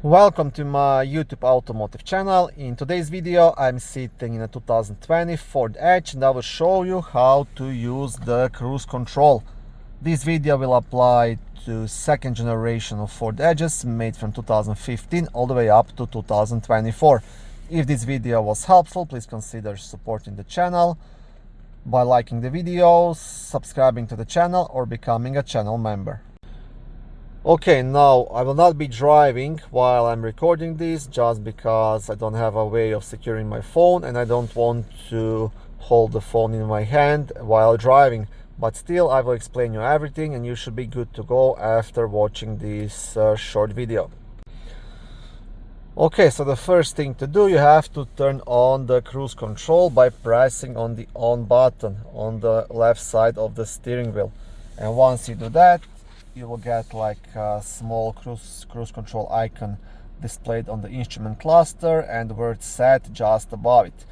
Welcome to my YouTube automotive channel. In today's video I'm sitting in a 2020 Ford Edge and I will show you how to use the cruise control. This video will apply to second generation of Ford Edges made from 2015 all the way up to 2024. If this video was helpful, please consider supporting the channel by liking the video, subscribing to the channel or becoming a channel member. Okay, now I will not be driving while I'm recording this just because I don't have a way of securing my phone and I don't want to hold the phone in my hand while driving. But still, I will explain you everything and you should be good to go after watching this short video. Okay, so the first thing to do, you have to turn on the cruise control by pressing on the on button on the left side of the steering wheel. And once you do that, you will get like a small cruise control icon displayed on the instrument cluster and the word set just above it.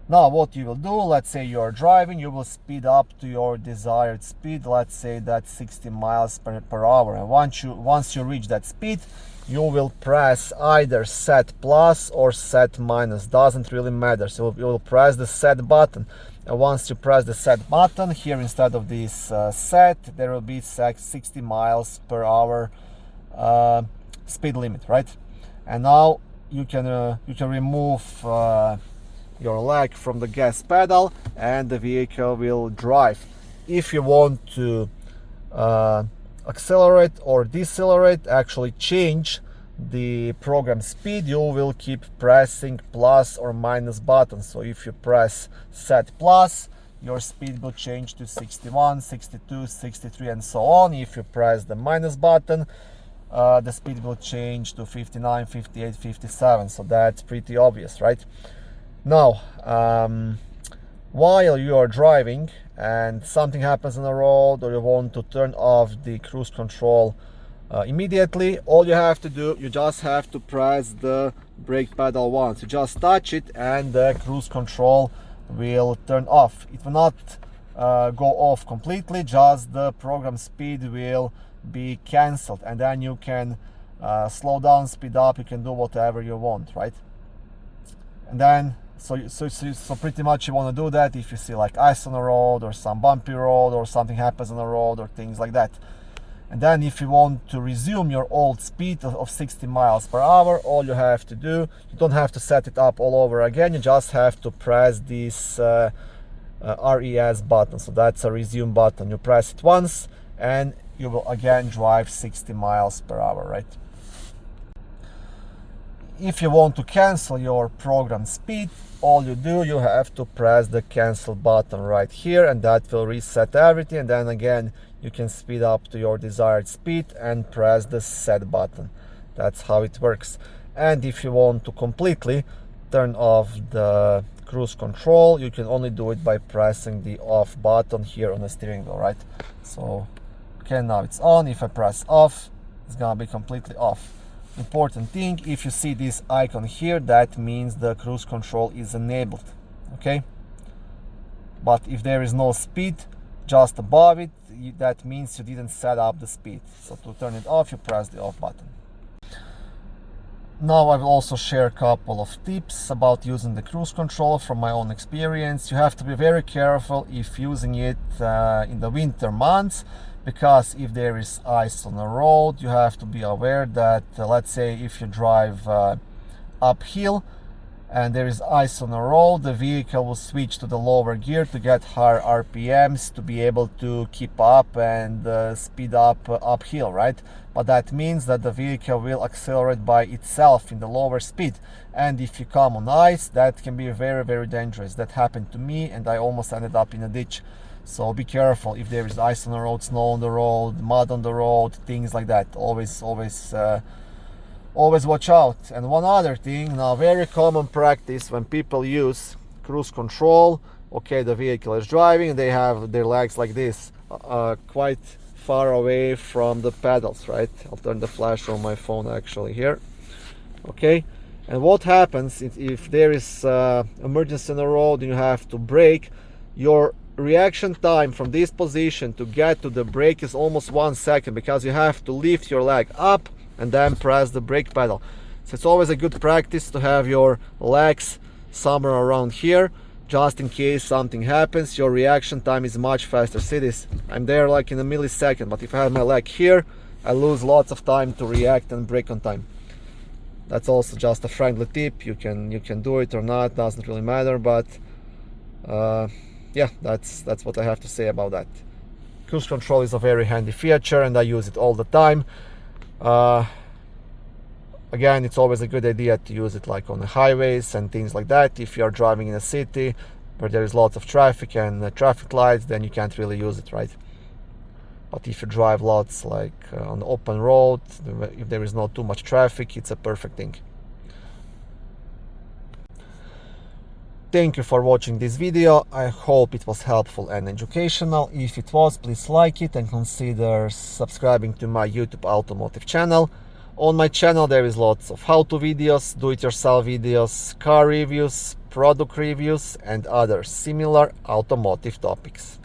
Now what you will do, let's say you are driving, you will speed up to your desired speed. Let's say that's 60 miles per hour, and once you reach that speed, you will press either set plus or set minus, doesn't really matter. So you will press the set button. And once you press the set button, here instead of this set, there will be 60 miles per hour speed limit, right? And now you can remove your leg from the gas pedal and the vehicle will drive. If you want to accelerate or decelerate, actually change the program speed, you will keep pressing plus or minus buttons. So if you press set plus, your speed will change to 61, 62, 63 and so on. If you press the minus button, the speed will change to 59, 58, 57. So that's pretty obvious, right? Now while you are driving and something happens on the road or you want to turn off the cruise control immediately, all you have to do, you just have to press the brake pedal once. You just touch it and the cruise control will turn off. It will not go off completely, just the program speed will be cancelled, and then you can slow down, speed up, you can do whatever you want, right? And then so pretty much you want to do that if you see like ice on the road or some bumpy road or something happens on the road or things like that. And then if you want to resume your old speed of 60 miles per hour, all you have to do, you don't have to set it up all over again, you just have to press this RES button. So that's a resume button. You press it once and you will again drive 60 miles per hour, right? If you want to cancel your program speed, all you do, you have to press the cancel button right here and that will reset everything, and then again you can speed up to your desired speed and press the set button. That's how it works. And if you want to completely turn off the cruise control, you can only do it by pressing the off button here on the steering wheel, right? So okay, now it's on. If I press off, it's gonna be completely off. Important thing, if you see this icon here, that means the cruise control is enabled, okay? But if there is no speed just above it, that means you didn't set up the speed. So to turn it off, you press the off button. Now I will also share a couple of tips about using the cruise control from my own experience. You have to be very careful if using it in the winter months, because if there is ice on the road, you have to be aware that let's say if you drive uphill and there is ice on the road, the vehicle will switch to the lower gear to get higher RPMs to be able to keep up and speed up uphill, right? But that means that the vehicle will accelerate by itself in the lower speed, and if you come on ice, that can be very, very dangerous. That happened to me and I almost ended up in a ditch. So be careful if there is ice on the road, snow on the road, mud on the road, things like that. Always watch out. And one other thing, now very common practice when people use cruise control, okay, the vehicle is driving, they have their legs like this, quite far away from the pedals, right? I'll turn the flash on my phone actually here, okay? And what happens if there is emergency on the road and you have to brake, your reaction time from this position to get to the brake is almost 1 second, because you have to lift your leg up and then press the brake pedal. So it's always a good practice to have your legs somewhere around here, just in case something happens. Your reaction time is much faster. See this? I'm there like in a millisecond, but if I have my leg here, I lose lots of time to react and brake on time. That's also just a friendly tip. You can do it or not, doesn't really matter, but yeah, that's what I have to say about that. Cruise control is a very handy feature and I use it all the time. Again, it's always a good idea to use it like on the highways and things like that. If you're driving in a city where there is lots of traffic and traffic lights, then you can't really use it, right? But if you drive lots like on the open road, if there is not too much traffic, it's a perfect thing. Thank you for watching this video. I hope it was helpful and educational. If it was, please like it and consider subscribing to my YouTube automotive channel. On my channel there is lots of how-to videos, do-it-yourself videos, car reviews, product reviews and other similar automotive topics.